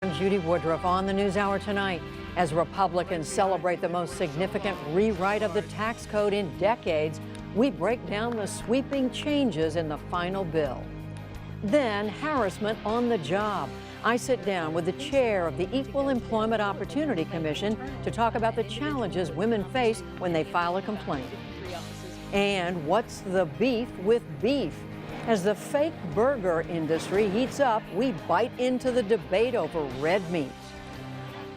I'm Judy Woodruff on the NewsHour tonight. As Republicans celebrate the most significant rewrite of the tax code in decades, we break down the sweeping changes in the final bill. Then, harassment on the job. I sit down with the chair of the Equal Employment Opportunity Commission to talk about the challenges women face when they file a complaint. And what's the beef with beef? As the fake burger industry heats up, we bite into the debate over red meat.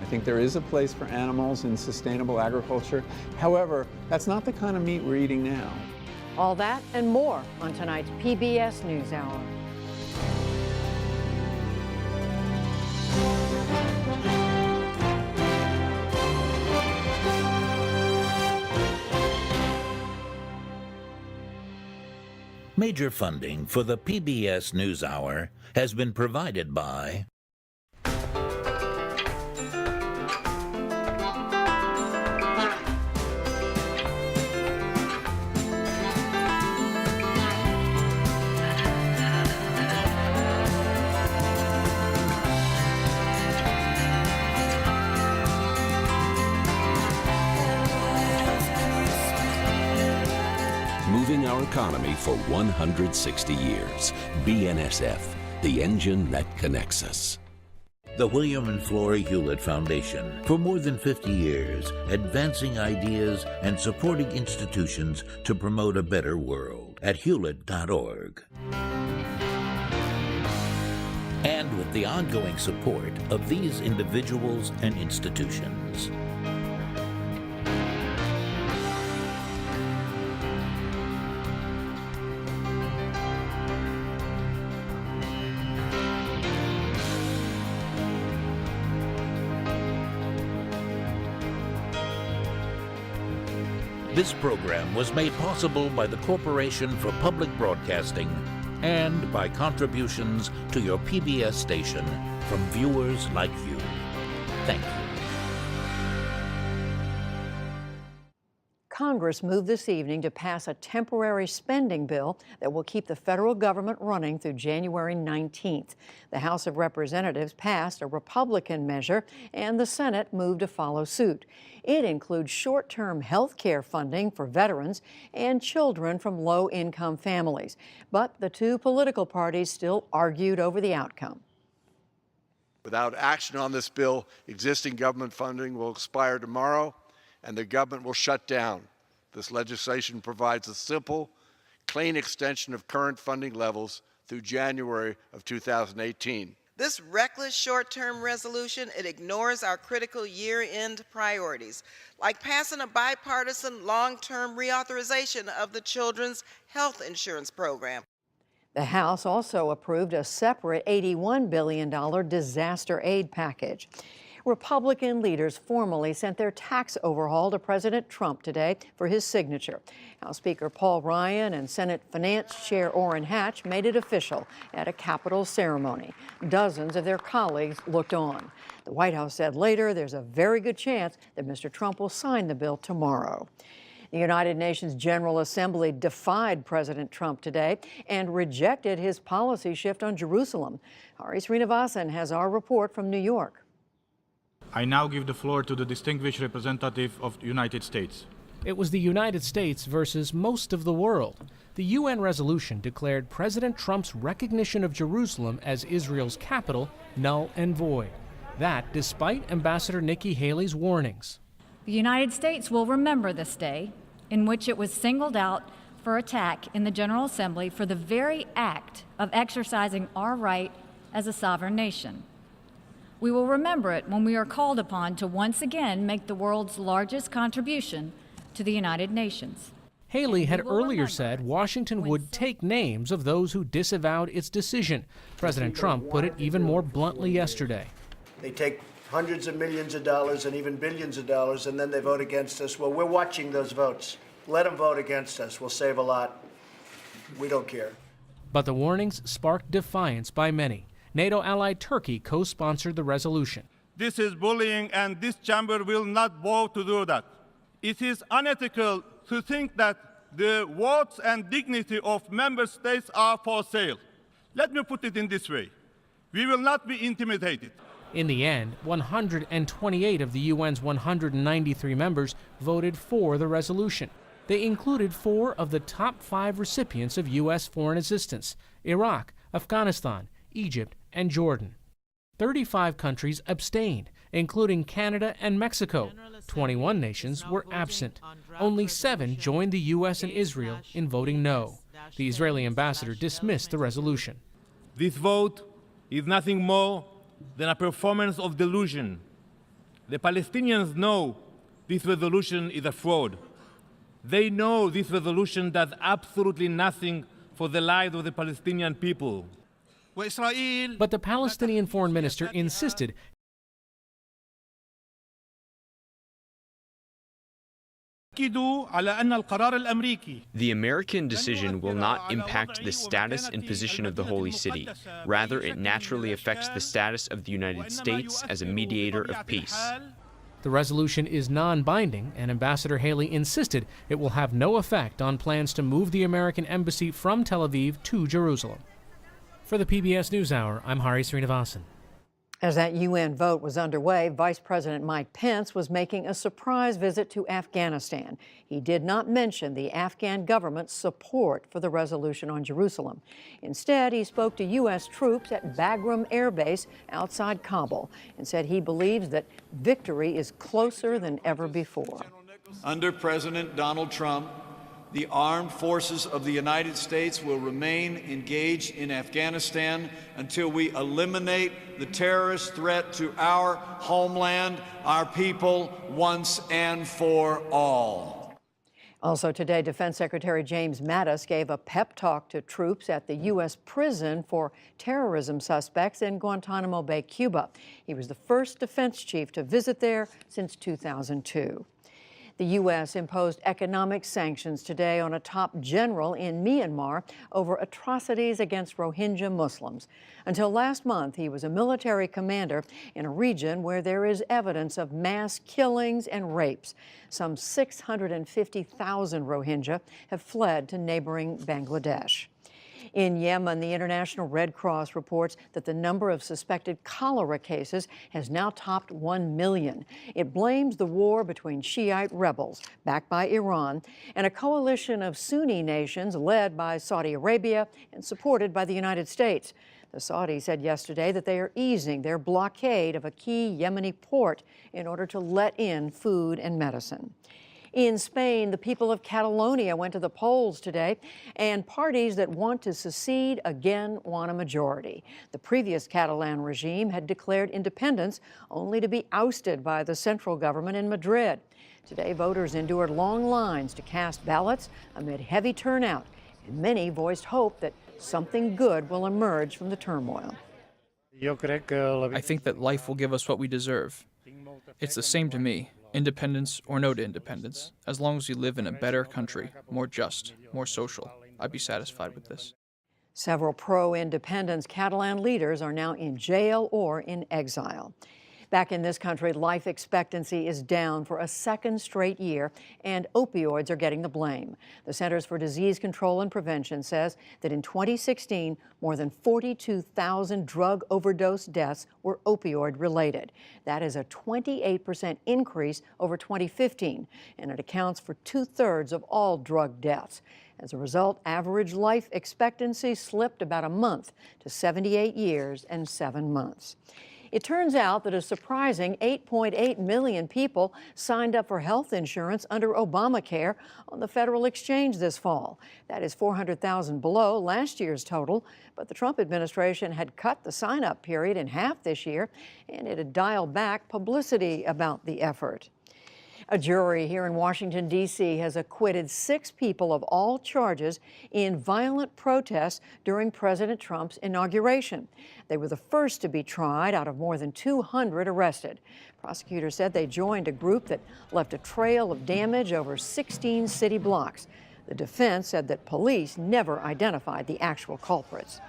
I think there is a place for animals in sustainable agriculture. However, that's not the kind of meat we're eating now. All that and more on tonight's PBS NewsHour. Major funding for the PBS NewsHour has been provided by moving our economy for 160 years. BNSF, the engine that connects us. the William and Flora Hewlett Foundation. For more than 50 years, advancing ideas and supporting institutions to promote a better world at hewlett.org. And with the ongoing support of these individuals and institutions. This program was made possible by the Corporation for Public Broadcasting and by contributions to your PBS station from viewers like you. Thank you. Congress moved this evening to pass a temporary spending bill that will keep the federal government running through January 19th. The House of Representatives passed a Republican measure, and the Senate moved to follow suit. It includes short-term health care funding for veterans and children from low-income families. But the two political parties still argued over the outcome. Without action on this bill, existing government funding will expire tomorrow, and the government will shut down. This legislation provides a simple, clean extension of current funding levels through January of 2018. This reckless short-term resolution, it ignores our critical year-end priorities, like passing a bipartisan long-term reauthorization of the Children's Health Insurance Program. The House also approved a separate $81 billion disaster aid package. Republican leaders formally sent their tax overhaul to President Trump today for his signature. House Speaker Paul Ryan and Senate Finance Chair Orrin Hatch made it official at a Capitol ceremony. Dozens of their colleagues looked on. The White House said later there's a very good chance that Mr. Trump will sign the bill tomorrow. The United Nations General Assembly defied President Trump today and rejected his policy shift on Jerusalem. Hari Srinivasan has our report from New York. I now give the floor to the distinguished representative of the United States. It was the United States versus most of the world. The UN resolution declared President Trump's recognition of Jerusalem as Israel's capital null and void. That despite Ambassador Nikki Haley's warnings. The United States will remember this day in which it was singled out for attack in the General Assembly for the very act of exercising our right as a sovereign nation. We will remember it when we are called upon to once again make the world's largest contribution to the United Nations. Haley had earlier said Washington would take names of those who disavowed its decision. President Trump put it even more bluntly yesterday. They take hundreds of millions of dollars and even billions of dollars, and then they vote against us. Well, we're watching those votes. Let them vote against us. We'll save a lot. We don't care. But the warnings sparked defiance by many. NATO ally Turkey co-sponsored the resolution. This is bullying, and this chamber will not vote to do that. It is unethical to think that the votes and dignity of member states are for sale. Let me put it in this way. We will not be intimidated. In the end, 128 of the UN's 193 members voted for the resolution. They included 4 of the top 5 recipients of U.S. foreign assistance: Iraq, Afghanistan, Egypt, and Jordan. 35 countries abstained, including Canada and Mexico. 21 nations were absent. Only 7 joined the U.S. and Israel in voting no. The Israeli ambassador dismissed the resolution. This vote is nothing more than a performance of delusion. The Palestinians know this resolution is a fraud. They know this resolution does absolutely nothing for the lives of the Palestinian people. But the Palestinian foreign minister insisted the American decision will not impact the status and position of the Holy City. Rather, it naturally affects the status of the United States as a mediator of peace. the resolution is non-binding, and Ambassador Haley insisted it will have no effect on plans to move the American embassy from Tel Aviv to Jerusalem. For the PBS NewsHour, I'm Hari Srinivasan. As that UN vote was underway, Vice President Mike Pence was making a surprise visit to Afghanistan. He did not mention the Afghan government's support for the resolution on Jerusalem. Instead, he spoke to U.S. troops at Bagram Air Base outside Kabul and said he believes that victory is closer than ever before. Under President Donald Trump, the armed forces of the United States will remain engaged in Afghanistan until we eliminate the terrorist threat to our homeland, our people, once and for all. Also today, Defense Secretary James Mattis gave a pep talk to troops at the U.S. prison for terrorism suspects in Guantanamo Bay, Cuba. He was the first defense chief to visit there since 2002. The U.S. imposed economic sanctions today on a top general in Myanmar over atrocities against Rohingya Muslims. Until last month, he was a military commander in a region where there is evidence of mass killings and rapes. Some 650,000 Rohingya have fled to neighboring Bangladesh. In Yemen, the International Red Cross reports that the number of suspected cholera cases has now topped 1 million. It blames the war between Shiite rebels, backed by Iran, and a coalition of Sunni nations led by Saudi Arabia and supported by the United States. The Saudis said yesterday that they are easing their blockade of a key Yemeni port in order to let in food and medicine. In Spain, the people of Catalonia went to the polls today, and parties that want to secede again want a majority. The previous Catalan regime had declared independence only to be ousted by the central government in Madrid. Today, voters endured long lines to cast ballots amid heavy turnout, and many voiced hope that something good will emerge from the turmoil. I think that life will give us what we deserve. It's the same to me. Independence or no to independence, as long as we live in a better country, more just, more social, I'd be satisfied with this. Several pro-independence Catalan leaders are now in jail or in exile. Back in this country, life expectancy is down for a second straight year, and opioids are getting the blame. The Centers for Disease Control and Prevention says that in 2016, more than 42,000 drug overdose deaths were opioid-related. That is a 28% increase over 2015, and it accounts for 2/3 of all drug deaths. As a result, average life expectancy slipped about a month to 78 years and 7 months. It turns out that a surprising 8.8 million people signed up for health insurance under Obamacare on the federal exchange this fall. That is 400,000 below last year's total, but the Trump administration had cut the sign-up period in half this year, and it had dialed back publicity about the effort. A jury here in Washington, D.C. has acquitted 6 people of all charges in violent protests during President Trump's inauguration. They were the first to be tried out of more than 200 arrested. Prosecutors said they joined a group that left a trail of damage over 16 city blocks. The defense said that police never identified the actual culprits.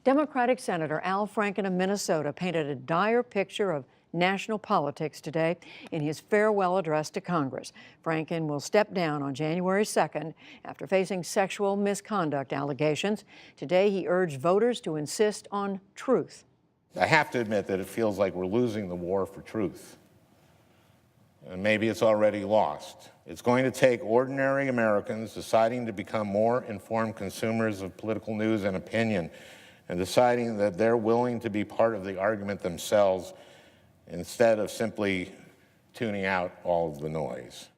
Democratic Senator Al Franken of Minnesota painted a dire picture of national politics today in his farewell address to Congress. Franken will step down on January 2nd after facing sexual misconduct allegations. Today, he urged voters to insist on truth. I have to admit that it feels like we're losing the war for truth. And maybe it's already lost. It's going to take ordinary Americans deciding to become more informed consumers of political news and opinion, and deciding that they're willing to be part of the argument themselves instead of simply tuning out all of the noise.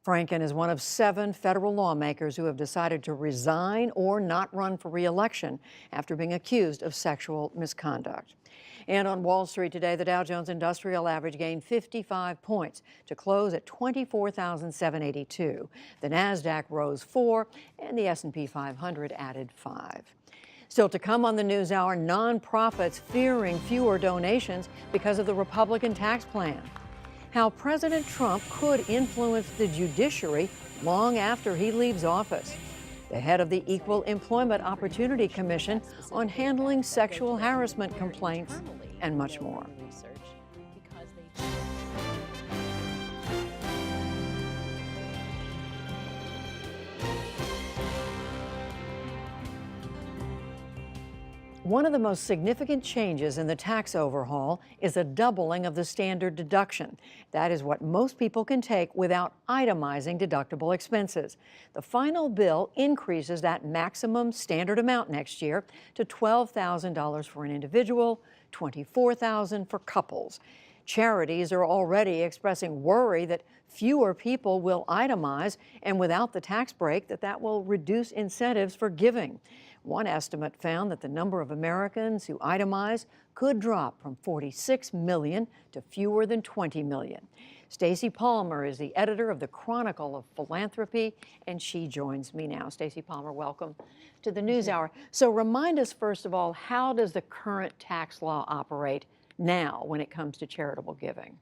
Franken is one of 7 federal lawmakers who have decided to resign or not run for re-election after being accused of sexual misconduct. And on Wall Street today, the Dow Jones Industrial Average gained 55 points to close at 24,782. The Nasdaq rose 4, and the S&P 500 added 5. Still to come on the NewsHour, nonprofits fearing fewer donations because of the Republican tax plan. How President Trump could influence the judiciary long after he leaves office. The head of the Equal Employment Opportunity Commission on handling sexual harassment complaints, and much more. One of the most significant changes in the tax overhaul is a doubling of the standard deduction. That is what most people can take without itemizing deductible expenses. The final bill increases that maximum standard amount next year to $12,000 for an individual, $24,000 for couples. Charities are already expressing worry that fewer people will itemize, and without the tax break, that will reduce incentives for giving. One estimate found that the number of Americans who itemize could drop from 46 million to fewer than 20 million. Stacey Palmer is the editor of the Chronicle of Philanthropy, and she joins me now. Stacey Palmer, welcome to the NewsHour. So remind us, first of all, how does the current tax law operate now when it comes to charitable giving?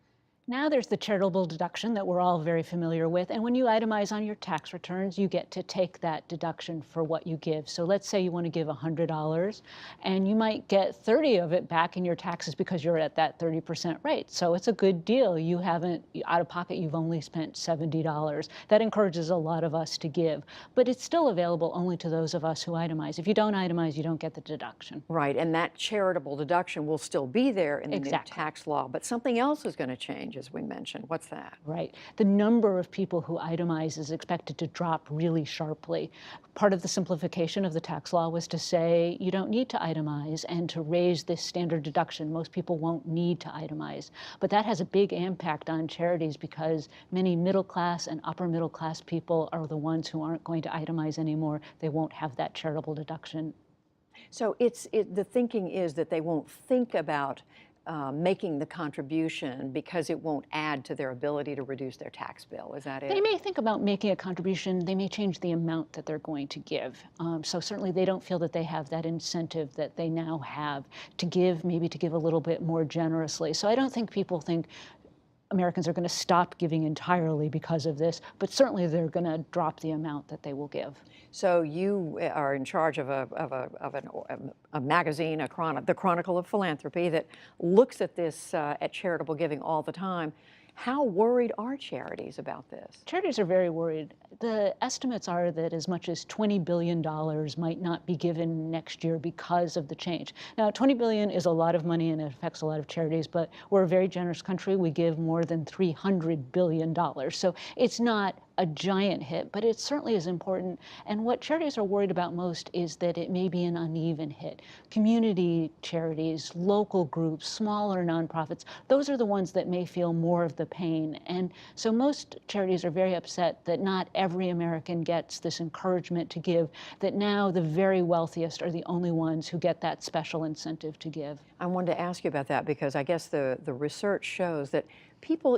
Now there's the charitable deduction that we're all very familiar with, and when you itemize on your tax returns, you get to take that deduction for what you give. So let's say you want to give $100, and you might get 30 of it back in your taxes because you're at that 30% rate. So it's a good deal. You haven't, out of pocket, you've only spent $70. That encourages a lot of us to give, but it's still available only to those of us who itemize. If you don't itemize, you don't get the deduction. Right, and that charitable deduction will still be there in the new tax law, but something else is going to change, as we mentioned. What's that? Right. The number of people who itemize is expected to drop really sharply. Part of the simplification of the tax law was to say you don't need to itemize and to raise this standard deduction. Most people won't need to itemize. But that has a big impact on charities because many middle class and upper middle class people are the ones who aren't going to itemize anymore. They won't have that charitable deduction. So the thinking is that they won't think about making the contribution because it won't add to their ability to reduce their tax bill. Is that it? They may think about making a contribution. They may change the amount that they're going to give. So certainly they don't feel that they have that incentive that they now have to give, maybe to give a little bit more generously. So I don't think people think Americans are going to stop giving entirely because of this, but certainly they're going to drop the amount that they will give. So you are in charge of a magazine, the Chronicle of Philanthropy, that looks at this, at charitable giving all the time. How worried are charities about this? Charities are very worried. The estimates are that as much as $20 billion might not be given next year because of the change. Now, $20 billion is a lot of money and it affects a lot of charities, but we're a very generous country. We give more than $300 billion. So it's not a giant hit, but it certainly is important. And what charities are worried about most is that it may be an uneven hit. Community charities, local groups, smaller nonprofits, those are the ones that may feel more of the pain. And so most charities are very upset that not every American gets this encouragement to give, that now the very wealthiest are the only ones who get that special incentive to give. I wanted to ask you about that because I guess the research shows that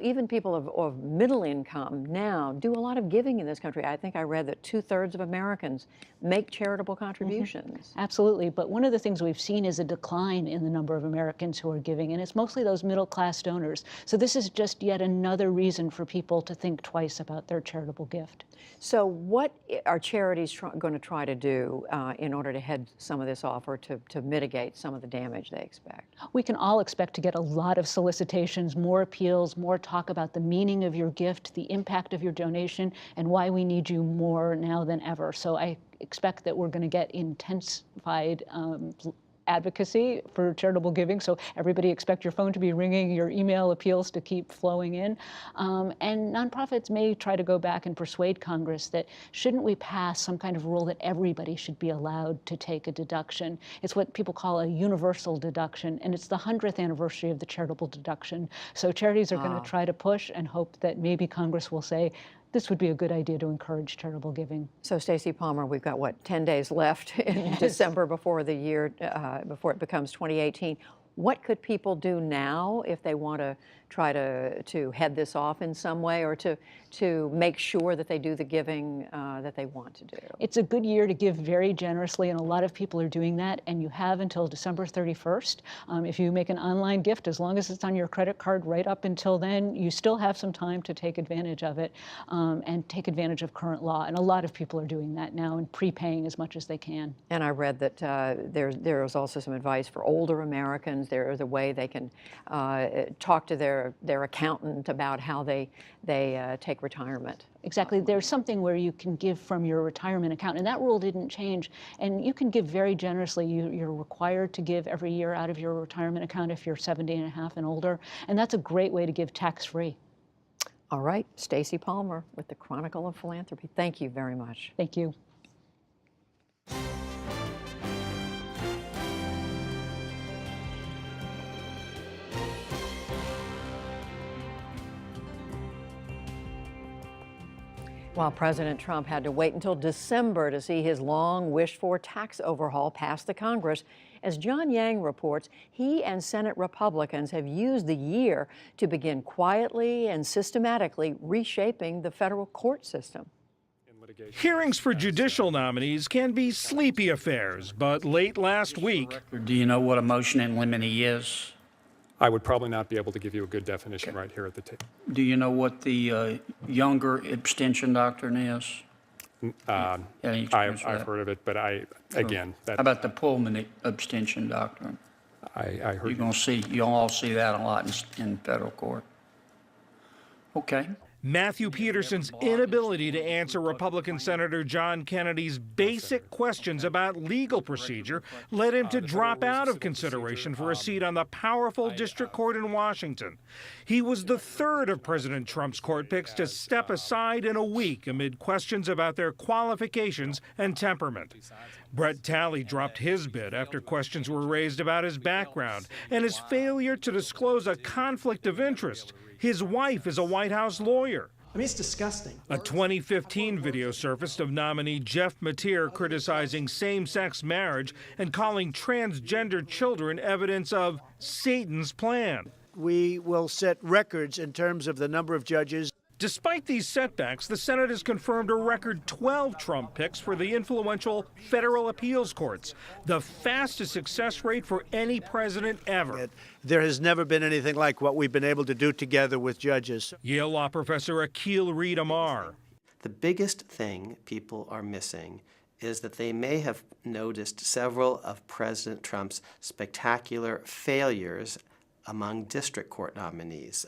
even people of middle income now do a lot of giving in this country. I think I read that 2/3 of Americans make charitable contributions. Mm-hmm. Absolutely, but one of the things we've seen is a decline in the number of Americans who are giving, and it's mostly those middle class donors. So this is just yet another reason for people to think twice about their charitable gift. So what are charities going to try to do in order to head some of this off or to mitigate some of the damage they expect? We can all expect to get a lot of solicitations, more appeals, more talk about the meaning of your gift, the impact of your donation, and why we need you more now than ever. So I expect that we're going to get intensified advocacy for charitable giving. So everybody expect your phone to be ringing, your email appeals to keep flowing in. And nonprofits may try to go back and persuade Congress that shouldn't we pass some kind of rule that everybody should be allowed to take a deduction. It's what people call a universal deduction, and it's the 100th anniversary of the charitable deduction. So charities are going to try to push and hope that maybe Congress will say, this would be a good idea to encourage charitable giving. So, Stacey Palmer, we've got, what, 10 days left in December before the year, before it becomes 2018. What could people do now if they want to try to head this off in some way, or to make sure that they do the giving that they want to do? It's a good year to give very generously, and a lot of people are doing that, and you have until December 31st. If you make an online gift, as long as it's on your credit card right up until then, you still have some time to take advantage of it and take advantage of current law. And a lot of people are doing that now and prepaying as much as they can. And I read that there is also some advice for older Americans. There is a way they can talk to their accountant about how they take retirement. Exactly. There's something where you can give from your retirement account, and that rule didn't change. And you can give very generously. You're required to give every year out of your retirement account if you're 70 and a half and older, and that's a great way to give tax-free. All right, Stacey Palmer with the Chronicle of Philanthropy. Thank you very much. Thank you. While President Trump had to wait until December to see his long wished-for tax overhaul pass the Congress, as John Yang reports, he and Senate Republicans have used the year to begin quietly and systematically reshaping the federal court system. Hearings for judicial nominees can be sleepy affairs, but late last week... Do you know what a motion in limine is? I would probably not be able to give you a good definition right here at the table. Do you know what the Younger abstention doctrine is? I've heard of it, but again... How about the Pullman abstention doctrine? I heard... You'll all see that a lot in federal court. Okay. Matthew Peterson's inability to answer Republican Senator John Kennedy's basic questions about legal procedure led him to drop out of consideration for a seat on the powerful district court in Washington. He was the third of President Trump's court picks to step aside in a week amid questions about their qualifications and temperament. Brett Talley dropped his bid after questions were raised about his background and his failure to disclose a conflict of interest. His wife is a White House lawyer. I mean, it's disgusting. A 2015 video surfaced of nominee Jeff Mateer criticizing same-sex marriage and calling transgender children evidence of Satan's plan. We will set records in terms of the number of judges. Despite these setbacks, the Senate has confirmed a record 12 Trump picks for the influential federal appeals courts, the fastest success rate for any president ever. There has never been anything like what we've been able to do together with judges. Yale law professor Akil Reed Amar. The biggest thing people are missing is that they may have noticed several of President Trump's spectacular failures among district court nominees,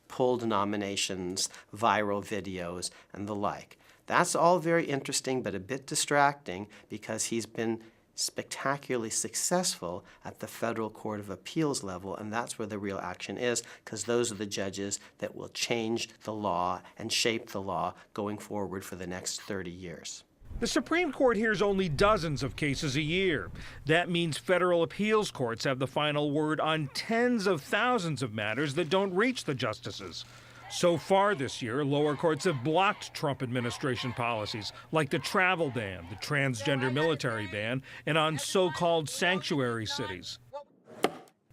pulled nominations, viral videos, and the like. That's all very interesting, but a bit distracting because he's been spectacularly successful at the federal court of appeals level, and that's where the real action is, because those are the judges that will change the law and shape the law going forward for the next 30 years. The Supreme Court hears only dozens of cases a year. That means federal appeals courts have the final word on tens of thousands of matters that don't reach the justices. So far this year, lower courts have blocked Trump administration policies like the travel ban, the transgender military ban, and on so-called sanctuary cities.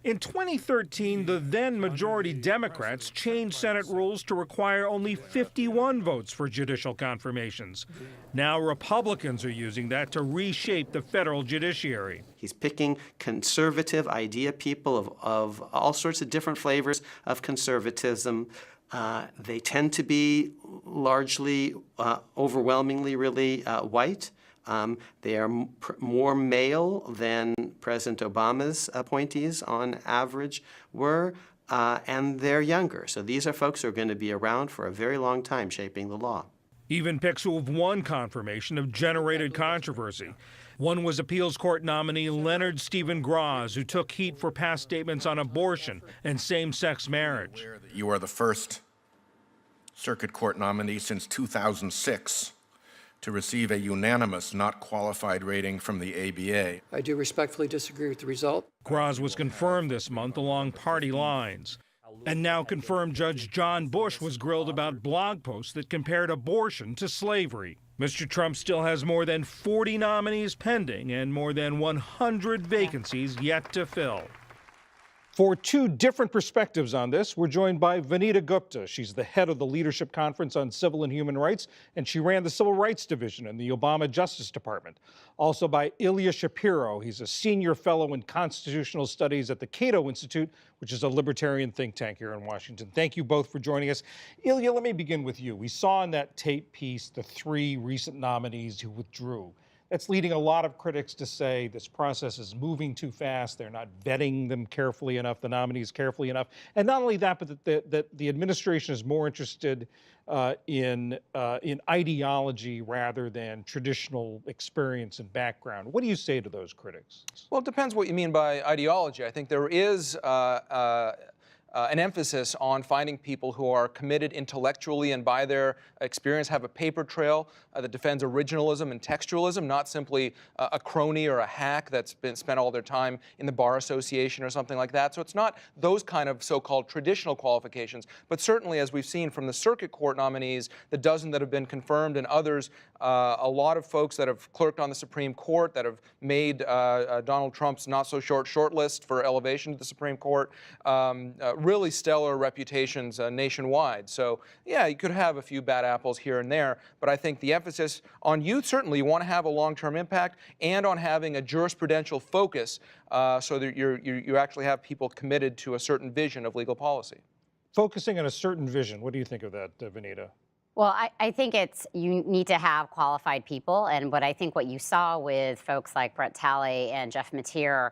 In 2013, the then-majority Democrats changed Senate rules to require only 51 votes for judicial confirmations. Now Republicans are using that to reshape the federal judiciary. He's picking conservative idea people of all sorts of different flavors of conservatism. They tend to be largely, overwhelmingly really white. They are more male than President Obama's appointees on average were, and they're younger. So these are folks who are going to be around for a very long time shaping the law. Even picks who have won confirmation have generated controversy. One was appeals court nominee Leonard Stephen Graz, who took heat for past statements on abortion and same-sex marriage. You are the first circuit court nominee since 2006 to receive a unanimous not qualified rating from the ABA. I do respectfully disagree with the result. Graz was confirmed this month along party lines. And now confirmed Judge John Bush was grilled about blog posts that compared abortion to slavery. Mr. Trump still has more than 40 nominees pending and more than 100 vacancies yet to fill. For two different perspectives on this, we're joined by Vanita Gupta. She's the head of the Leadership Conference on Civil and Human Rights, and she ran the Civil Rights Division in the Obama Justice Department. Also by Ilya Shapiro. He's a senior fellow in constitutional studies at the Cato Institute, which is a libertarian think tank here in Washington. Thank you both for joining us. Ilya, let me begin with you. We saw in that tape piece the three recent nominees who withdrew. That's leading a lot of critics to say this process is moving too fast. They're not vetting them carefully enough, the nominees carefully enough. And not only that, but that the administration is more interested in ideology rather than traditional experience and background. What do you say to those critics? Well, it depends what you mean by ideology. I think there is an emphasis on finding people who are committed intellectually and by their experience have a paper trail that defends originalism and textualism, not simply a crony or a hack that's been spent all their time in the Bar Association or something like that. So it's not those kind of so-called traditional qualifications, but certainly as we've seen from the circuit court nominees, the dozen that have been confirmed and others, a lot of folks that have clerked on the Supreme Court that have made Donald Trump's not-so-short shortlist for elevation to the Supreme Court, really stellar reputations nationwide. So yeah, you could have a few bad apples here and there, but I think the emphasis on youth, certainly you want to have a long-term impact and on having a jurisprudential focus so that you actually have people committed to a certain vision of legal policy. Focusing on a certain vision, what do you think of that, Vanita? Well, I think you need to have qualified people, and what you saw with folks like Brett Talley and Jeff Mateer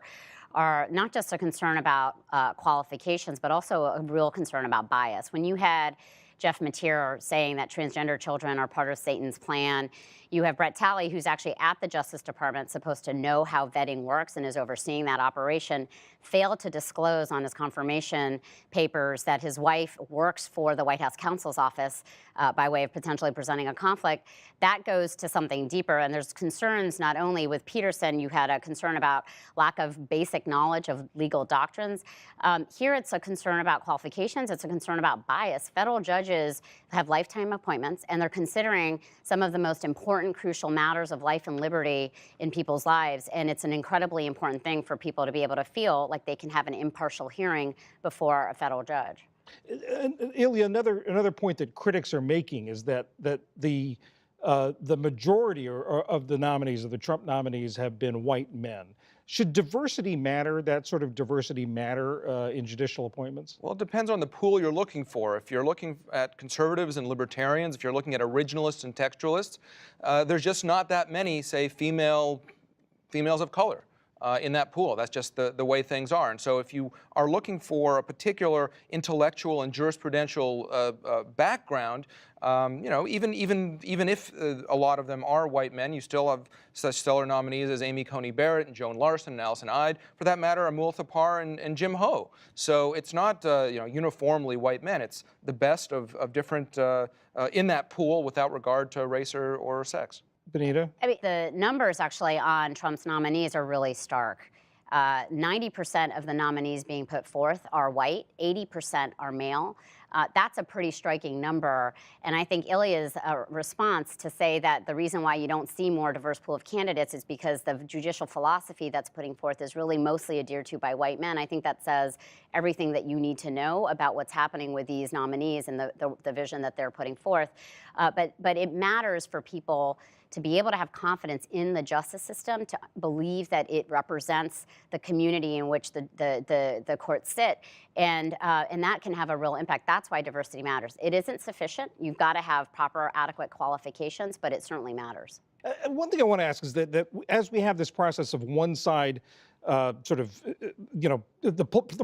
are not just a concern about qualifications, but also a real concern about bias. When you had Jeff Mateer saying that transgender children are part of Satan's plan, you have Brett Talley, who's actually at the Justice Department, supposed to know how vetting works and is overseeing that operation, failed to disclose on his confirmation papers that his wife works for the White House counsel's office by way of potentially presenting a conflict. That goes to something deeper, and there's concerns not only with Peterson, you had a concern about lack of basic knowledge of legal doctrines. Here it's a concern about qualifications, it's a concern about bias. Federal judges have lifetime appointments, and they're considering some of the most important, crucial matters of life and liberty in people's lives, and it's an incredibly important thing for people to be able to feel like they can have an impartial hearing before a federal judge. Ilya, another point that critics are making is that the majority of the nominees, of the Trump nominees, have been white men. Should diversity matter, that sort of diversity matter in judicial appointments? Well, it depends on the pool you're looking for. If you're looking at conservatives and libertarians, if you're looking at originalists and textualists, there's just not that many, say, females of color in that pool. That's just the way things are. And so if you are looking for a particular intellectual and jurisprudential background, even if a lot of them are white men, you still have such stellar nominees as Amy Coney Barrett and Joan Larson and Allison Ide, for that matter, Amul Thapar and Jim Ho. So it's not uniformly white men. It's the best of different in that pool without regard to race or sex. Vanita? I mean, the numbers actually on Trump's nominees are really stark. 90% of the nominees being put forth are white, 80% are male. That's a pretty striking number. And I think Ilya's response to say that the reason why you don't see more diverse pool of candidates is because the judicial philosophy that's putting forth is really mostly adhered to by white men. I think that says everything that you need to know about what's happening with these nominees and the vision that they're putting forth. But it matters for people to be able to have confidence in the justice system, to believe that it represents the community in which the courts sit, and that can have a real impact. That's why diversity matters. It isn't sufficient. You've got to have proper, adequate qualifications, but it certainly matters. One thing I want to ask is that as we have this process of one side the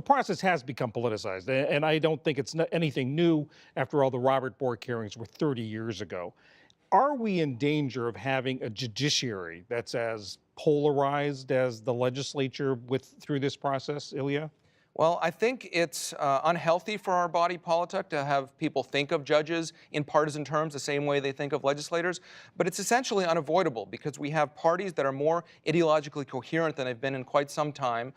process has become politicized, and I don't think it's anything new. After all, the Robert Bork hearings were 30 years ago. Are we in danger of having a judiciary that's as polarized as the legislature through this process, Ilya? Well, I think it's unhealthy for our body politic to have people think of judges in partisan terms the same way they think of legislators, but it's essentially unavoidable because we have parties that are more ideologically coherent than they've been in quite some time,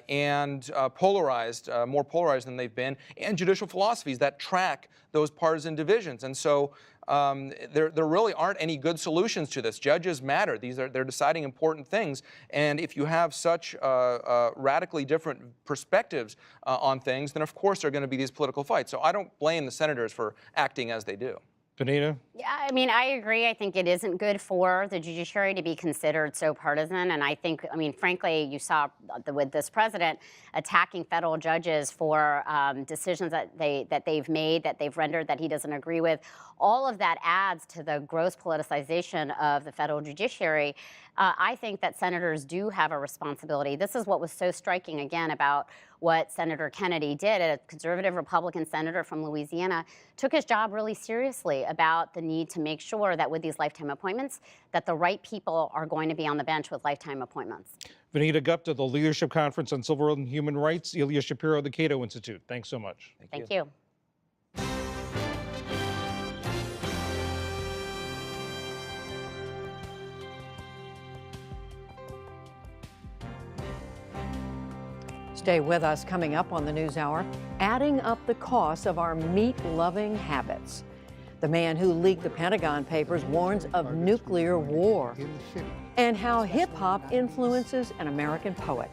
and polarized, more polarized than they've been, and judicial philosophies that track those partisan divisions. And so there really aren't any good solutions to this. Judges matter. They're deciding important things. And if you have such radically different perspectives on things, then of course there are going to be these political fights. So I don't blame the senators for acting as they do. Vanita? Yeah, I mean, I agree. I think it isn't good for the judiciary to be considered so partisan. And I think, I mean, frankly, you saw with this president attacking federal judges for decisions that they've made, that they've rendered, that he doesn't agree with. All of that adds to the gross politicization of the federal judiciary. I think that senators do have a responsibility. This is what was so striking, again, about what Senator Kennedy did. A conservative Republican senator from Louisiana took his job really seriously about the need to make sure that with these lifetime appointments, that the right people are going to be on the bench with lifetime appointments. Vanita Gupta, the Leadership Conference on Civil and Human Rights, Ilya Shapiro, the Cato Institute. Thanks so much. Thank you. Stay with us. Coming up on the NewsHour, adding up the costs of our meat-loving habits. The man who leaked the Pentagon Papers warns of nuclear war, and how hip-hop influences an American poet.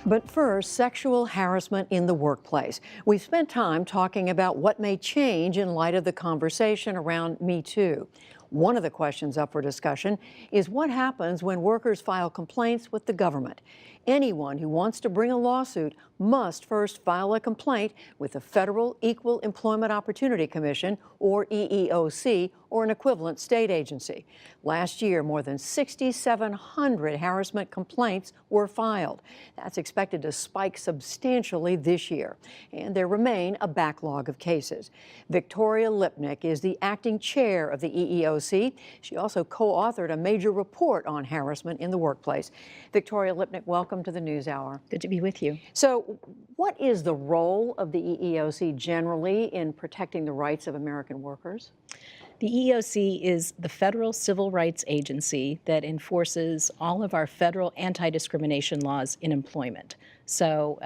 But first, sexual harassment in the workplace. We've spent time talking about what may change in light of the conversation around Me Too. One of the questions up for discussion is what happens when workers file complaints with the government. Anyone who wants to bring a lawsuit must first file a complaint with the Federal Equal Employment Opportunity Commission, or EEOC, or an equivalent state agency. Last year, more than 6,700 harassment complaints were filed. That's expected to spike substantially this year, and there remain a backlog of cases. Victoria Lipnick is the acting chair of the EEOC. She also co-authored a major report on harassment in the workplace. Victoria Lipnick, welcome to the NewsHour. Good to be with you. So, what is the role of the EEOC generally in protecting the rights of American workers? The EEOC is the federal civil rights agency that enforces all of our federal anti-discrimination laws in employment. So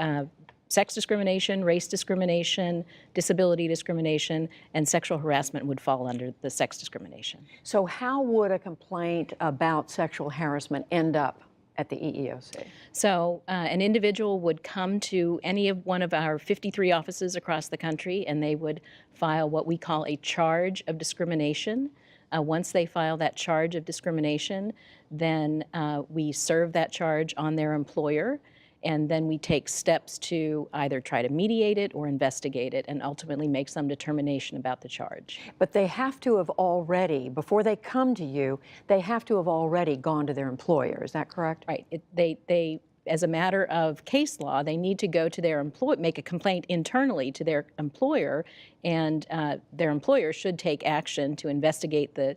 sex discrimination, race discrimination, disability discrimination, and sexual harassment would fall under the sex discrimination. So how would a complaint about sexual harassment end up at the EEOC? So an individual would come to any of one of our 53 offices across the country, and they would file what we call a charge of discrimination. Once they file that charge of discrimination, then we serve that charge on their employer, and then we take steps to either try to mediate it or investigate it and ultimately make some determination about the charge. But they have to have already, before they come to you, they have to have already gone to their employer. Is that correct? Right. They as a matter of case law, they need to go to their employer, make a complaint internally to their employer, and their employer should take action to investigate the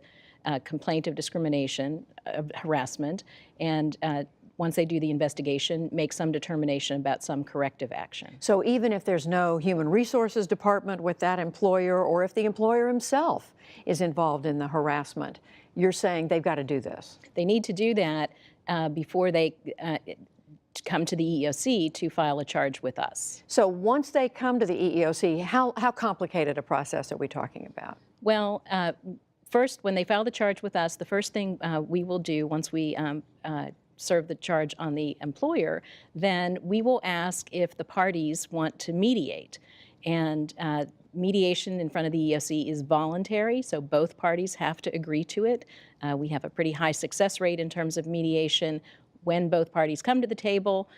complaint of discrimination, of harassment, and once they do the investigation, make some determination about some corrective action. So even if there's no human resources department with that employer, or if the employer himself is involved in the harassment, you're saying they've got to do this? They need to do that before they come to the EEOC to file a charge with us. So once they come to the EEOC, how complicated a process are we talking about? Well, first, when they file the charge with us, the first thing we will do once we serve the charge on the employer, then we will ask if the parties want to mediate. And mediation in front of the EEOC is voluntary, so both parties have to agree to it. We have a pretty high success rate in terms of mediation when both parties come to the table.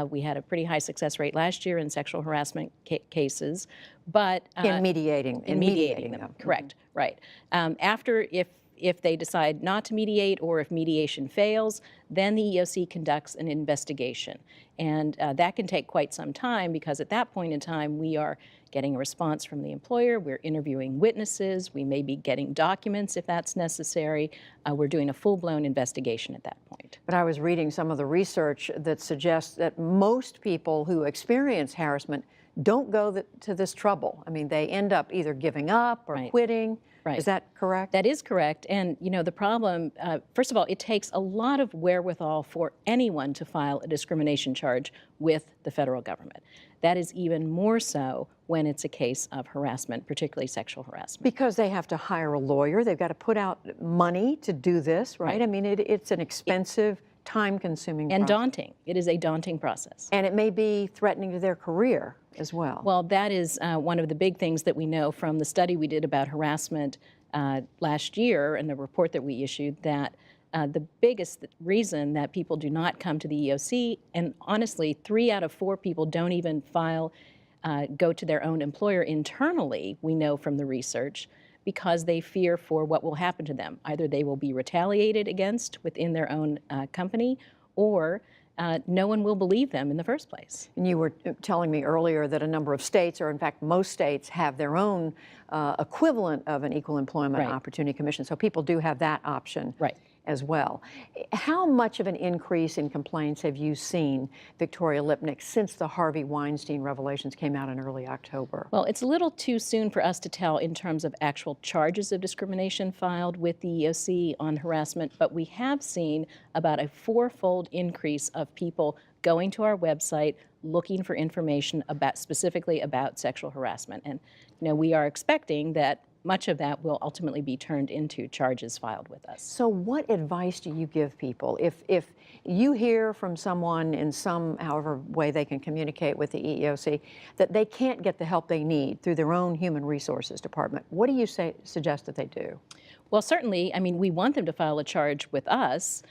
We had a pretty high success rate last year in sexual harassment cases, but in mediating them. Correct, right. After, if if they decide not to mediate or if mediation fails, then the EEOC conducts an investigation. And that can take quite some time because at that point in time, we are getting a response from the employer, we're interviewing witnesses, we may be getting documents if that's necessary. We're doing a full-blown investigation at that point. But I was reading some of the research that suggests that most people who experience harassment don't go to this trouble. I mean, they end up either giving up or quitting. Right. Is that correct? That is correct. And, you know, the problem, first of all, it takes a lot of wherewithal for anyone to file a discrimination charge with the federal government. That is even more so when it's a case of harassment, particularly sexual harassment. Because they have to hire a lawyer. They've got to put out money to do this, right? I mean, it's an expensive, time-consuming and process. daunting. It is a daunting process. And it may be threatening to their career as well. Well, that is one of the big things that we know from the study we did about harassment last year and the report that we issued, that the biggest reason that people do not come to the EEOC, and honestly, 3 out of 4 people don't even go to their own employer internally, we know from the research, because they fear for what will happen to them. Either they will be retaliated against within their own company, or no one will believe them in the first place. And you were telling me earlier that a number of states, or in fact most states, have their own equivalent of an Equal Employment Opportunity Commission. So people do have that option as well. How much of an increase in complaints have you seen, Victoria Lipnick, since the Harvey Weinstein revelations came out in early October? Well, it's a little too soon for us to tell in terms of actual charges of discrimination filed with the EEOC on harassment, but we have seen about a 4-fold increase of people going to our website looking for information specifically about sexual harassment. And you know, we are expecting that much of that will ultimately be turned into charges filed with us. So what advice do you give people? If you hear from someone in however way they can communicate with the EEOC that they can't get the help they need through their own human resources department, what do you suggest that they do? Well, certainly, I mean, we want them to file a charge with us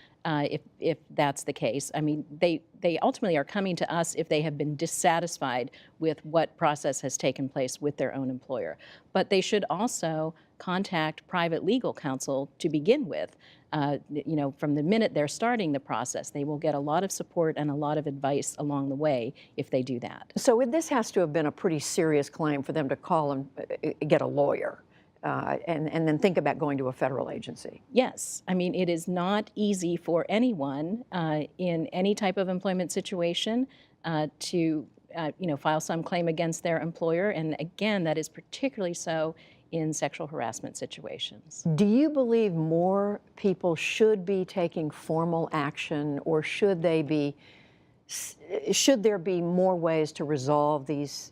if that's the case. I mean, they ultimately are coming to us if they have been dissatisfied with what process has taken place with their own employer. But they should also contact private legal counsel to begin with. You know, from the minute they're starting the process, they will get a lot of support and a lot of advice along the way if they do that. So this has to have been a pretty serious claim for them to call and get a lawyer. And then think about going to a federal agency. Yes. I mean, it is not easy for anyone in any type of employment situation to you know, file some claim against their employer. And again, that is particularly so in sexual harassment situations. Do you believe more people should be taking formal action, or should there be more ways to resolve these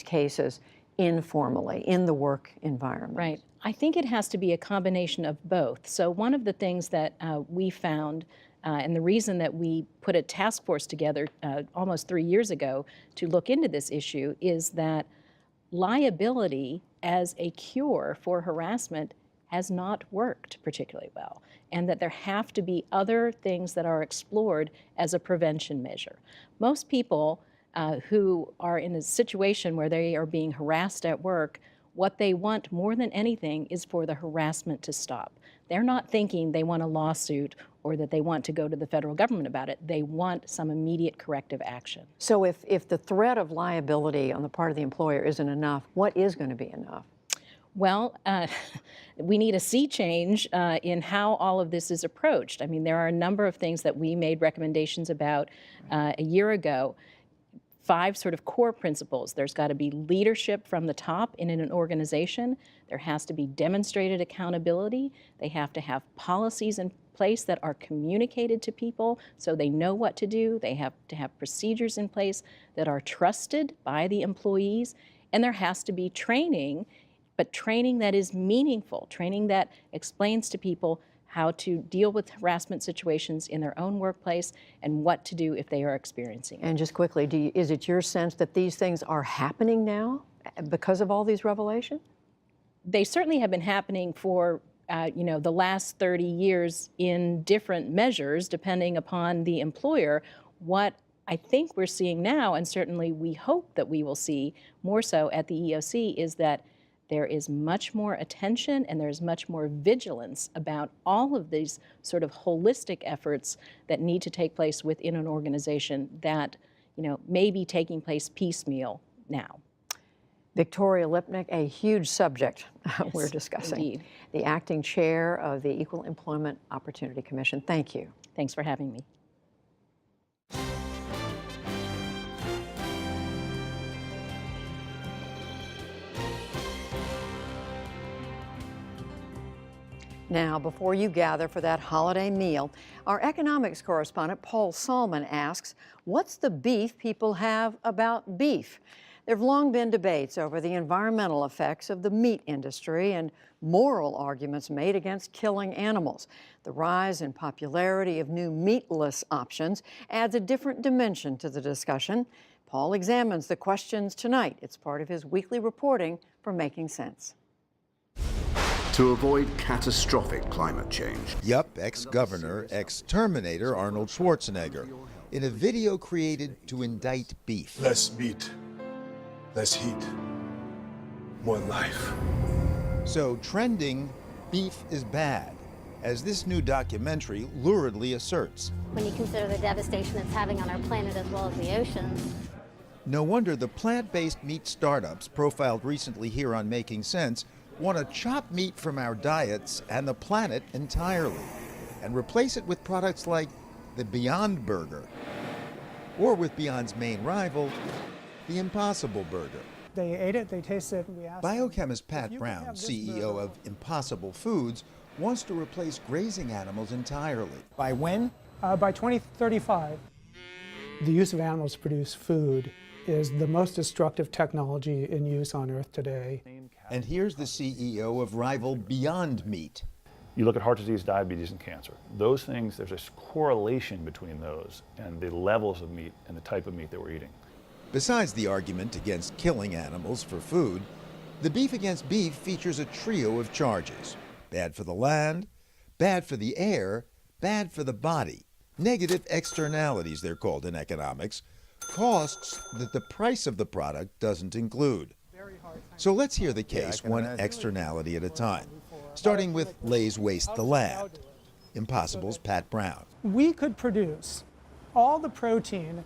cases informally in the work environment? Right. I think it has to be a combination of both. So one of the things that we found, and the reason that we put a task force together almost 3 years ago to look into this issue, is that liability as a cure for harassment has not worked particularly well, and that there have to be other things that are explored as a prevention measure. Most people who are in a situation where they are being harassed at work, what they want more than anything is for the harassment to stop. They're not thinking they want a lawsuit or that they want to go to the federal government about it. They want some immediate corrective action. So if the threat of liability on the part of the employer isn't enough, what is going to be enough? Well, we need a sea change in how all of this is approached. I mean, there are a number of things that we made recommendations about a year ago. 5 sort of core principles. There's got to be leadership from the top in an organization. There has to be demonstrated accountability. They have to have policies in place that are communicated to people so they know what to do. They have to have procedures in place that are trusted by the employees. And there has to be training, but training that is meaningful, training that explains to people how to deal with harassment situations in their own workplace and what to do if they are experiencing it. And just quickly, is it your sense that these things are happening now because of all these revelations? They certainly have been happening for you know, the last 30 years in different measures, depending upon the employer. What I think we're seeing now, and certainly we hope that we will see more so at the EEOC, is that there is much more attention and there's much more vigilance about all of these sort of holistic efforts that need to take place within an organization that, may be taking place piecemeal now. Victoria Lipnick, a huge subject we're discussing. Indeed. The acting chair of the Equal Employment Opportunity Commission. Thank you. Thanks for having me. Now, before you gather for that holiday meal, our economics correspondent Paul Salman asks, what's the beef people have about beef? There have long been debates over the environmental effects of the meat industry and moral arguments made against killing animals. The rise in popularity of new meatless options adds a different dimension to the discussion. Paul examines the questions tonight. It's part of his weekly reporting for Making Sense. To avoid catastrophic climate change. Yup, ex-governor, ex-Terminator Arnold Schwarzenegger, in a video created to indict beef. Less meat, less heat, more life. So trending, beef is bad, as this new documentary luridly asserts. When you consider the devastation it's having on our planet as well as the oceans. No wonder the plant-based meat startups profiled recently here on Making Sense want to chop meat from our diets and the planet entirely and replace it with products like the Beyond Burger, or with Beyond's main rival, the Impossible Burger. They ate it, they tasted it, and we asked Biochemist Pat Brown, CEO of Impossible Foods, wants to replace grazing animals entirely. By when? By 2035. The use of animals to produce food is the most destructive technology in use on Earth today. And here's the CEO of rival Beyond Meat. You look at heart disease, diabetes, and cancer. Those things, there's a correlation between those and the levels of meat and the type of meat that we're eating. Besides the argument against killing animals for food, the Beef Against Beef features a trio of charges. Bad for the land, bad for the air, bad for the body. Negative externalities, they're called in economics, costs that the price of the product doesn't include. So let's hear the case one externality at a time, starting with Lay's Waste the Land. Impossible's Pat Brown. We could produce all the protein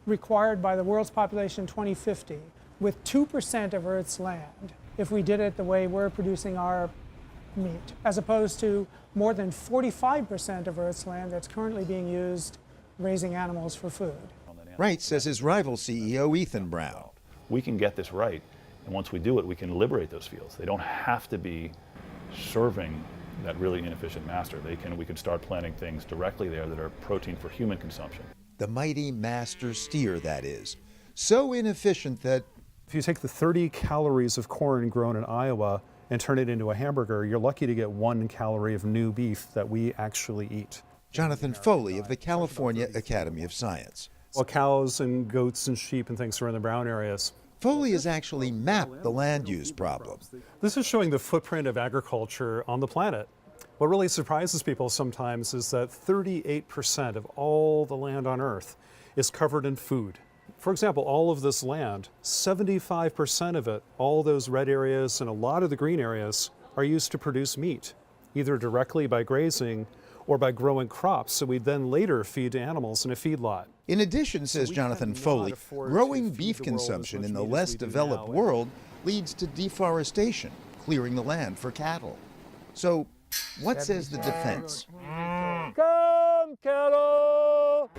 required by the world's population in 2050 with 2% of Earth's land if we did it the way we're producing our meat, as opposed to more than 45% of Earth's land that's currently being used raising animals for food. Right, says his rival CEO, Ethan Brown. We can get this right, and once we do it, we can liberate those fields. They don't have to be serving that really inefficient master. We can start planting things directly there that are protein for human consumption. The mighty master steer, that is. So inefficient that if you take the 30 calories of corn grown in Iowa and turn it into a hamburger, you're lucky to get 1 calorie of new beef that we actually eat. Jonathan Foley of the California Academy of Science. Well, cows and goats and sheep and things are in the brown areas. Foley has actually mapped the land use problem. This is showing the footprint of agriculture on the planet. What really surprises people sometimes is that 38% of all the land on Earth is covered in food. For example, all of this land, 75% of it, all those red areas and a lot of the green areas, are used to produce meat, either directly by grazing or by growing crops that we then later feed to animals in a feedlot. In addition, says Jonathan Foley, growing beef consumption in the less developed world leads to deforestation, clearing the land for cattle. So, what says the defense? Come, cattle!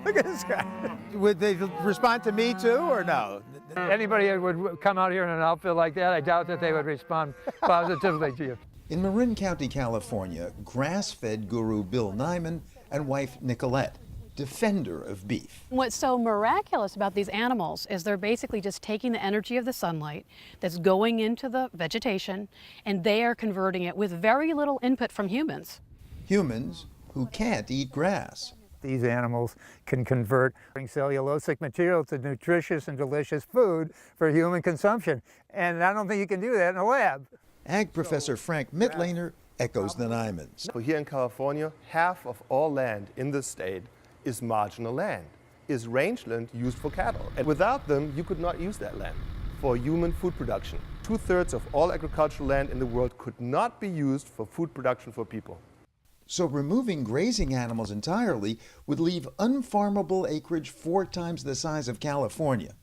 Look at this guy. Would they respond to me too, or no? Anybody that would come out here in an outfit like that, I doubt that they would respond positively to you. In Marin County, California, grass-fed guru Bill Nyman and wife Nicolette, defender of beef. What's so miraculous about these animals is they're basically just taking the energy of the sunlight that's going into the vegetation, and they are converting it with very little input from humans. Humans who can't eat grass. These animals can convert cellulosic material to nutritious and delicious food for human consumption. And I don't think you can do that in a lab. Ag professor Frank Mittlaner echoes the Nymans. So here in California, half of all land in the state is marginal land, is rangeland used for cattle. And without them, you could not use that land for human food production. 2/3 of all agricultural land in the world could not be used for food production for people. So removing grazing animals entirely would leave unfarmable acreage 4 times the size of California.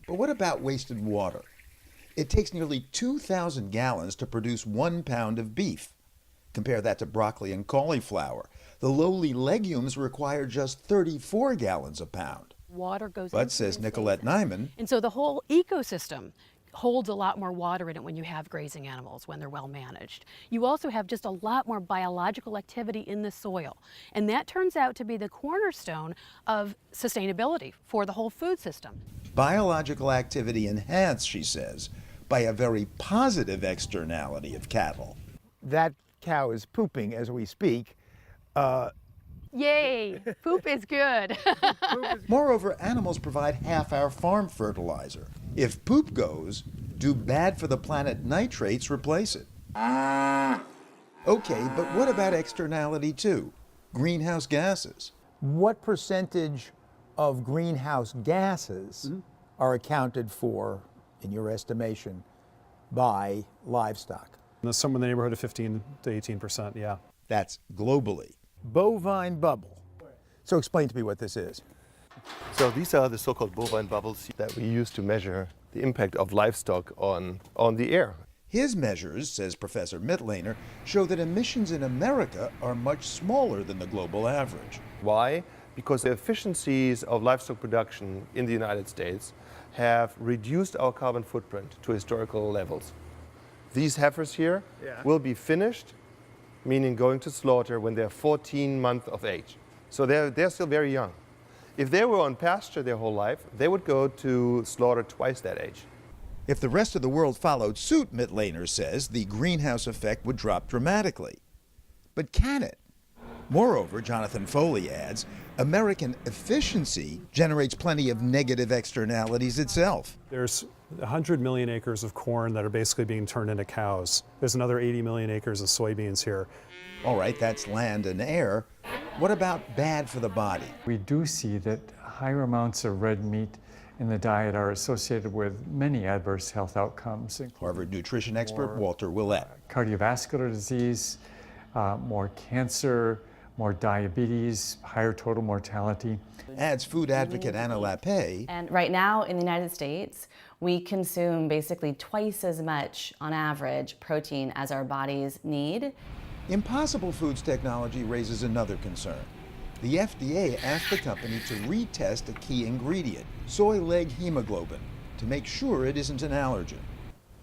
But what about wasted water? It takes nearly 2,000 gallons to produce 1 pound of beef. Compare that to broccoli and cauliflower. The lowly legumes require just 34 gallons a pound. Water goes But, into says these Nicolette spaces. Nyman, And so the whole ecosystem holds a lot more water in it when you have grazing animals, when they're well managed. You also have just a lot more biological activity in the soil. And that turns out to be the cornerstone of sustainability for the whole food system. biological activity enhanced, she says, by a very positive externality of cattle. That cow is pooping as we speak. Yay! Poop is good. Moreover, animals provide half our farm fertilizer. If poop goes, do bad for the planet nitrates replace it? Okay, but what about externality too? Greenhouse gases. What percentage of greenhouse gases are accounted for, in your estimation, by livestock? Somewhere in the neighborhood of 15 to 18%, yeah. That's globally. Bovine bubble. So explain to me what this is. So these are the so-called bovine bubbles that we use to measure the impact of livestock on the air. His measures, says Professor Mittlaner, show that emissions in America are much smaller than the global average. Why? Because the efficiencies of livestock production in the United States have reduced our carbon footprint to historical levels. These heifers here will be finished, meaning going to slaughter when they're 14 months of age. So they're still very young. If they were on pasture their whole life, they would go to slaughter twice that age. If the rest of the world followed suit, Mittlaner says, the greenhouse effect would drop dramatically. But can it? Moreover, Jonathan Foley adds, American efficiency generates plenty of negative externalities itself. There's 100 million acres of corn that are basically being turned into cows. There's another 80 million acres of soybeans here. All right, that's land and air. What about bad for the body? We do see that higher amounts of red meat in the diet are associated with many adverse health outcomes. Harvard nutrition expert Walter Willett. Cardiovascular disease, more cancer, more diabetes, higher total mortality. Adds food advocate Anna Lappé. And right now in the United States, we consume basically twice as much on average protein as our bodies need. Impossible Foods technology raises another concern. The FDA asked the company to retest a key ingredient, soy leg hemoglobin, to make sure it isn't an allergen.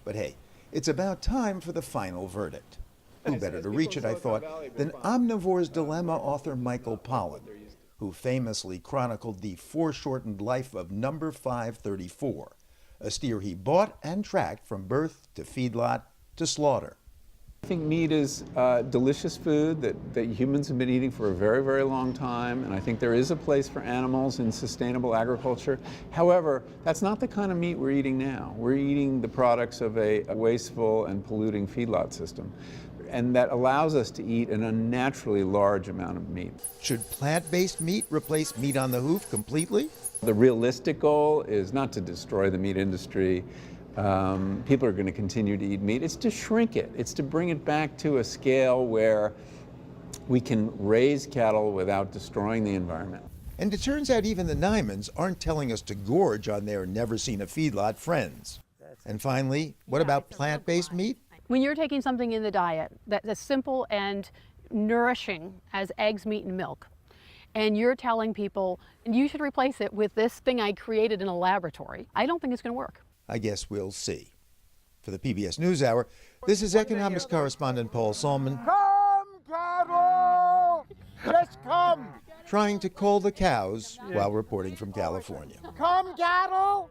But hey, it's about time for the final verdict. Who better to reach it, I thought, than Omnivore's Dilemma author Michael Pollan, who famously chronicled the foreshortened life of number 534, a steer he bought and tracked from birth to feedlot to slaughter. I think meat is delicious food that humans have been eating for a very, very long time, and I think there is a place for animals in sustainable agriculture. However, that's not the kind of meat we're eating now. We're eating the products of a wasteful and polluting feedlot system, and that allows us to eat an unnaturally large amount of meat. Should plant-based meat replace meat on the hoof completely? The realistic goal is not to destroy the meat industry. People are going to continue to eat meat. It's to shrink it. It's to bring it back to a scale where we can raise cattle without destroying the environment. And it turns out even the Nymans aren't telling us to gorge on their never-seen-a-feedlot friends. And finally, what about plant-based meat? When you're taking something in the diet that's simple and nourishing as eggs, meat, and milk, and you're telling people, you should replace it with this thing I created in a laboratory, I don't think it's going to work. I guess we'll see. For the PBS NewsHour, this is economics correspondent Paul Solman. Come, cattle! Just come! Trying to cull the cows while reporting from California. Come, cattle!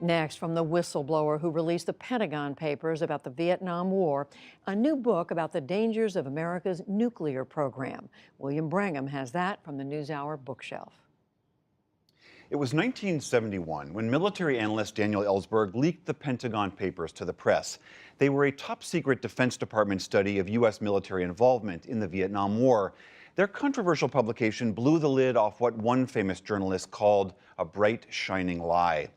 Next, from the whistleblower who released the Pentagon Papers about the Vietnam War, a new book about the dangers of America's nuclear program. William Brangham has that from the NewsHour bookshelf. It was 1971 when military analyst Daniel Ellsberg leaked the Pentagon Papers to the press. They were a top-secret Defense Department study of U.S. military involvement in the Vietnam War. Their controversial publication blew the lid off what one famous journalist called a bright, shining lie.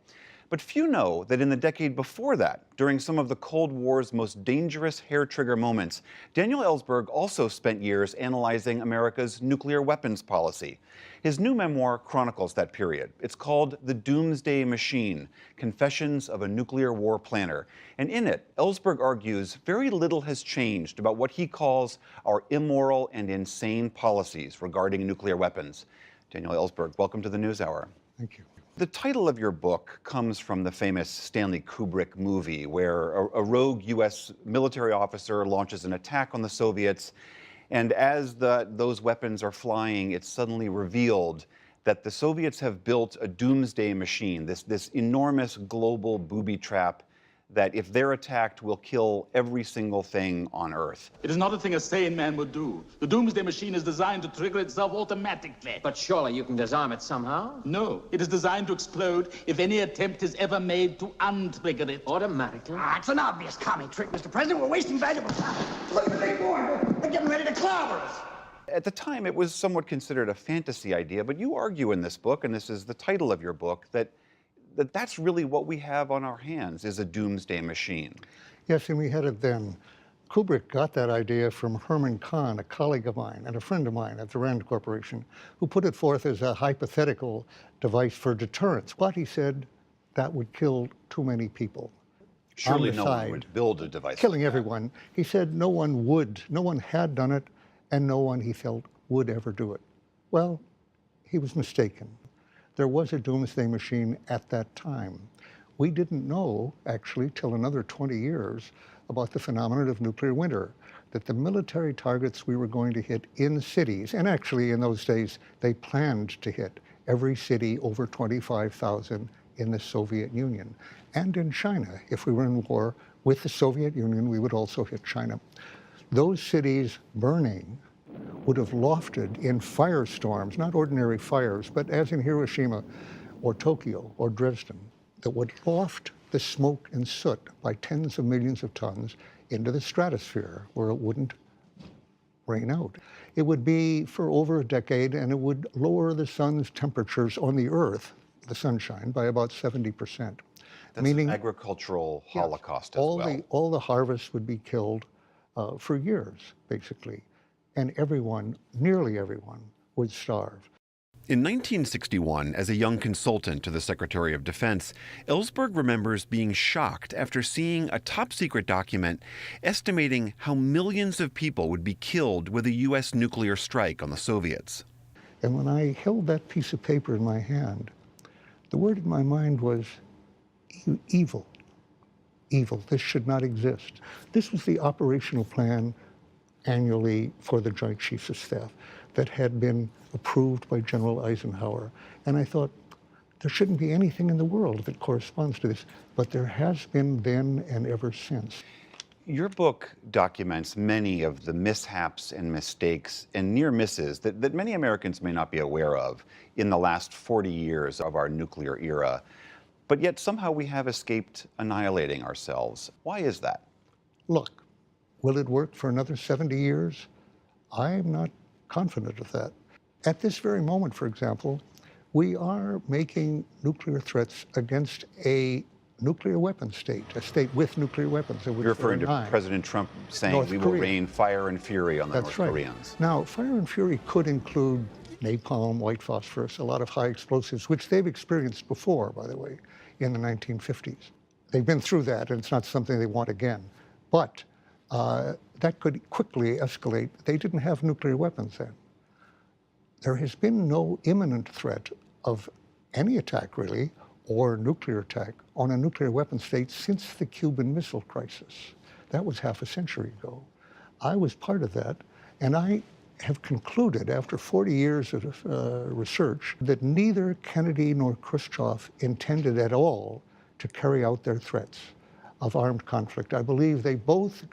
But few know that in the decade before that, during some of the Cold War's most dangerous hair-trigger moments, Daniel Ellsberg also spent years analyzing America's nuclear weapons policy. His new memoir chronicles that period. It's called The Doomsday Machine: Confessions of a Nuclear War Planner. And in it, Ellsberg argues very little has changed about what he calls our immoral and insane policies regarding nuclear weapons. Daniel Ellsberg, welcome to the NewsHour. Thank you. The title of your book comes from the famous Stanley Kubrick movie, where a rogue U.S. military officer launches an attack on the Soviets, and as those weapons are flying, it's suddenly revealed that the Soviets have built a doomsday machine, this enormous global booby trap that, if they're attacked, will kill every single thing on Earth. It is not a thing a sane man would do. The doomsday machine is designed to trigger itself automatically. But surely you can disarm it somehow? No, it is designed to explode if any attempt is ever made to untrigger it. Automatically? It's an obvious commie trick, Mr. President. We're wasting valuable time. Look at the big boy. They're getting ready to clobber us. At the time, it was somewhat considered a fantasy idea, but you argue in this book, and this is the title of your book, that's really what we have on our hands, is a doomsday machine. Yes, and we had it then. Kubrick got that idea from Herman Kahn, a colleague of mine and a friend of mine at the Rand Corporation, who put it forth as a hypothetical device for deterrence. But he said that would kill too many people. Surely no one would build a device killing like that. Everyone. He said no one had done it, and no one, he felt, would ever do it. Well, he was mistaken. There was a doomsday machine at that time. We didn't know, actually, till another 20 years about the phenomenon of nuclear winter, that the military targets we were going to hit in cities, and actually in those days, they planned to hit every city over 25,000 in the Soviet Union. And in China, if we were in war with the Soviet Union, we would also hit China. Those cities burning would have lofted in firestorms, not ordinary fires, but as in Hiroshima or Tokyo or Dresden, that would loft the smoke and soot by tens of millions of tons into the stratosphere, where it wouldn't rain out. It would be for over a decade, and it would lower the sun's temperatures on the Earth, the sunshine, by about 70%. That's meaning an agricultural holocaust as well. All the harvests would be killed for years, basically. And everyone, nearly everyone, would starve. In 1961, as a young consultant to the Secretary of Defense, Ellsberg remembers being shocked after seeing a top-secret document estimating how millions of people would be killed with a U.S. nuclear strike on the Soviets. And when I held that piece of paper in my hand, the word in my mind was evil. Evil. This should not exist. This was the operational plan annually for the Joint Chiefs of Staff that had been approved by General Eisenhower. And I thought, there shouldn't be anything in the world that corresponds to this, but there has been then and ever since. Your book documents many of the mishaps and mistakes and near misses that many Americans may not be aware of in the last 40 years of our nuclear era. But yet somehow we have escaped annihilating ourselves. Why is that? Look, will it work for another 70 years? I'm not confident of that. At this very moment, for example, we are making nuclear threats against a nuclear weapon state, a state with nuclear weapons. You're referring to President Trump saying North we Korea. will rain fire and fury on the North Koreans. Now, fire and fury could include napalm, white phosphorus, a lot of high explosives, which they've experienced before, by the way, in the 1950s. They've been through that, and it's not something they want again. But that could quickly escalate. They didn't have nuclear weapons then. There has been no imminent threat of any attack, really, or nuclear attack on a nuclear weapon state since the Cuban Missile Crisis. That was half a century ago. I was part of that, and I have concluded, after 40 years of research, that neither Kennedy nor Khrushchev intended at all to carry out their threats of armed conflict. I believe they both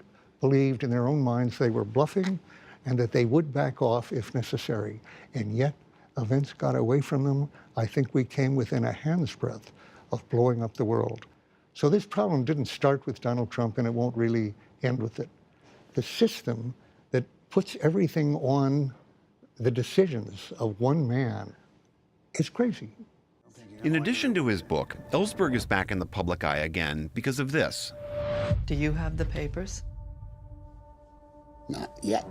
believed in their own minds they were bluffing and that they would back off if necessary. And yet events got away from them, I think we came within a hand's breadth of blowing up the world. So this problem didn't start with Donald Trump, and it won't really end with it. The system that puts everything on the decisions of one man is crazy. In addition to his book, Ellsberg is back in the public eye again because of this. Do you have the papers? Not yet.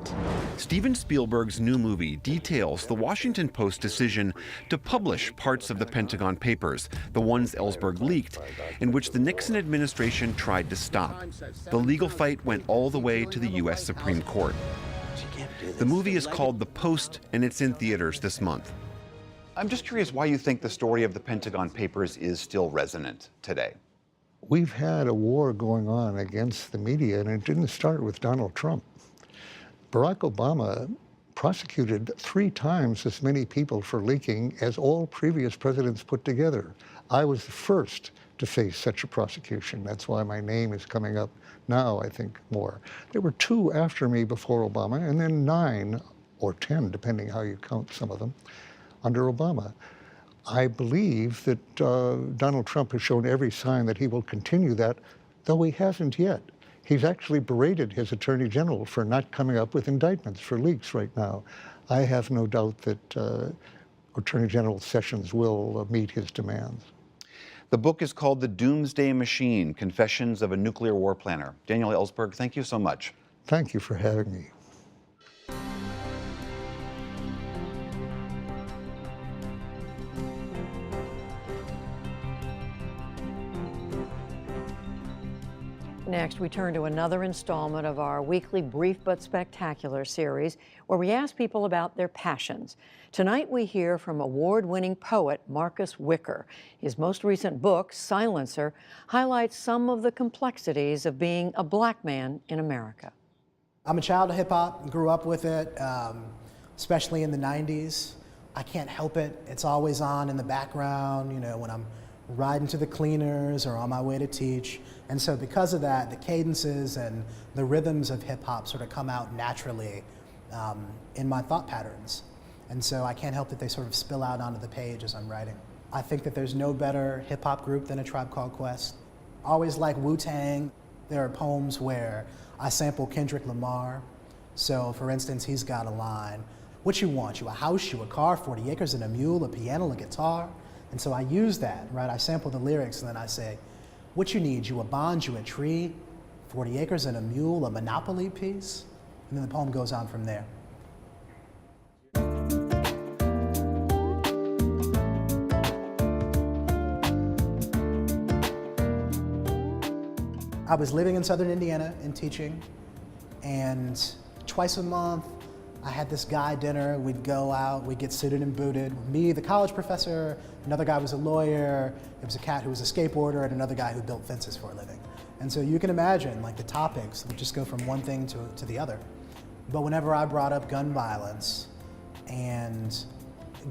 Steven Spielberg's new movie details the Washington Post decision to publish parts of the Pentagon Papers, the ones Ellsberg leaked, in which the Nixon administration tried to stop. The legal fight went all the way to the U.S. Supreme Court. The movie is called The Post, and it's in theaters this month. I'm just curious why you think the story of the Pentagon Papers is still resonant today. We've had a war going on against the media, and it didn't start with Donald Trump. Barack Obama prosecuted 3 times as many people for leaking as all previous presidents put together. I was the first to face such a prosecution. That's why my name is coming up now, I think, more. There were 2 after me before Obama, and then 9 or 10, depending how you count some of them, under Obama. I believe that Donald Trump has shown every sign that he will continue that, though he hasn't yet. He's actually berated his attorney general for not coming up with indictments for leaks right now. I have no doubt that Attorney General Sessions will meet his demands. The book is called The Doomsday Machine, Confessions of a Nuclear War Planner. Daniel Ellsberg, thank you so much. Thank you for having me. Next, we turn to another installment of our weekly Brief but Spectacular series, where we ask people about their passions. Tonight, we hear from award-winning poet Marcus Wicker. His most recent book, Silencer, highlights some of the complexities of being a black man in America. I'm a child of hip-hop, grew up with it, especially in the 90s. I can't help it. It's always on in the background, you know, when I'm riding to the cleaners or on my way to teach. And so because of that, the cadences and the rhythms of hip hop sort of come out naturally in my thought patterns. And so I can't help that they sort of spill out onto the page as I'm writing. I think that there's no better hip hop group than A Tribe Called Quest. Always like Wu-Tang. There are poems where I sample Kendrick Lamar. So for instance, he's got a line, "What you want? You a house, you a car, 40 acres and a mule, a piano, a guitar?" And so I use that, right? I sample the lyrics and then I say, "What you need? You a bond, you a tree, 40 acres and a mule, a monopoly piece?" And then the poem goes on from there. I was living in Southern Indiana and teaching, and twice a month I had this guy dinner. We'd go out, we'd get suited and booted. Me, the college professor, another guy was a lawyer, there was a cat who was a skateboarder, and another guy who built fences for a living. And so you can imagine, like, the topics would just go from one thing to the other. But whenever I brought up gun violence and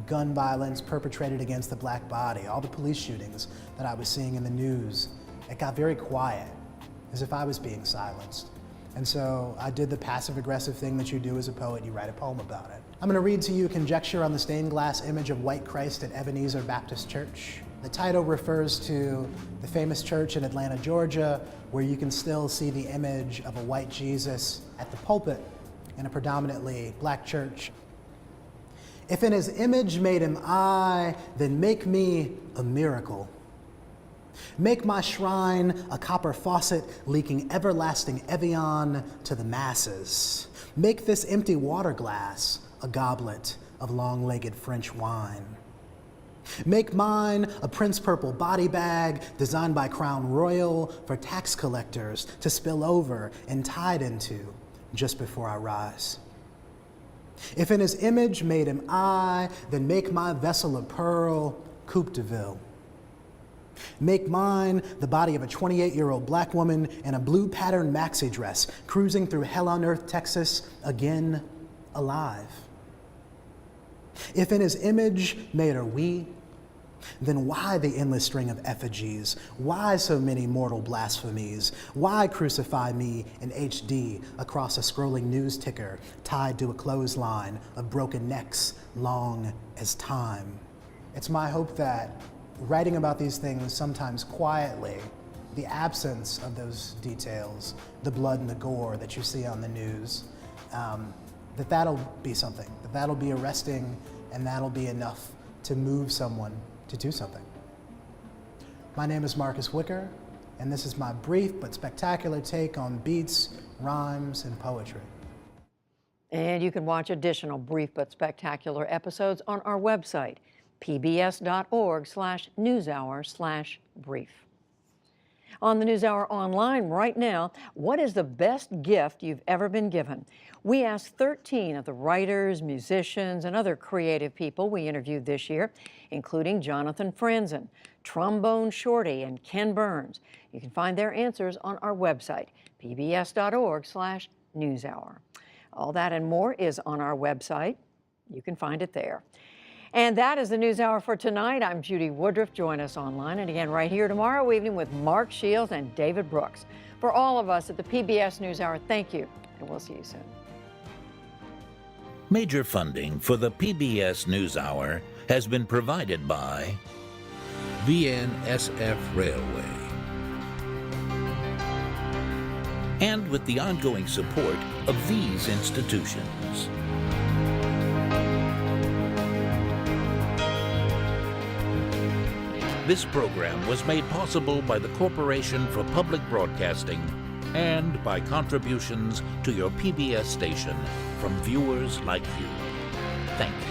gun violence perpetrated against the black body, all the police shootings that I was seeing in the news, it got very quiet, as if I was being silenced. And so I did the passive-aggressive thing that you do as a poet, you write a poem about it. I'm gonna read to you Conjecture on the Stained Glass Image of White Christ at Ebenezer Baptist Church. The title refers to the famous church in Atlanta, Georgia, where you can still see the image of a white Jesus at the pulpit in a predominantly black church. "If in his image made him I, then make me a miracle. Make my shrine a copper faucet leaking everlasting Evian to the masses. Make this empty water glass a goblet of long-legged French wine. Make mine a Prince Purple body bag designed by Crown Royal for tax collectors to spill over and tide into just before I rise. If in his image made him I, then make my vessel of pearl Coupe de Ville. Make mine the body of a 28-year-old black woman in a blue patterned maxi dress cruising through hell on earth, Texas, again alive. If in his image made her we, then why the endless string of effigies? Why so many mortal blasphemies? Why crucify me in HD across a scrolling news ticker tied to a clothesline of broken necks long as time? It's my hope that writing about these things sometimes quietly, the absence of those details, the blood and the gore that you see on the news, that'll be something, that'll be arresting, and that'll be enough to move someone to do something. My name is Marcus Wicker, and this is my brief but spectacular take on beats, rhymes, and poetry. And you can watch additional brief but spectacular episodes on our website, pbs.org/newshour/brief. On the NewsHour online right now, what is the best gift you've ever been given? We asked 13 of the writers, musicians, and other creative people we interviewed this year, including Jonathan Franzen, Trombone Shorty, and Ken Burns. You can find their answers on our website, pbs.org/newshour. All that and more is on our website. You can find it there. And that is the NewsHour for tonight. I'm Judy Woodruff. Join us online and again right here tomorrow evening with Mark Shields and David Brooks. For all of us at the PBS NewsHour, thank you, and we'll see you soon. Major funding for the PBS NewsHour has been provided by BNSF Railway and with the ongoing support of these institutions. This program was made possible by the Corporation for Public Broadcasting and by contributions to your PBS station from viewers like you. Thank you.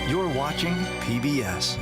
You're watching PBS.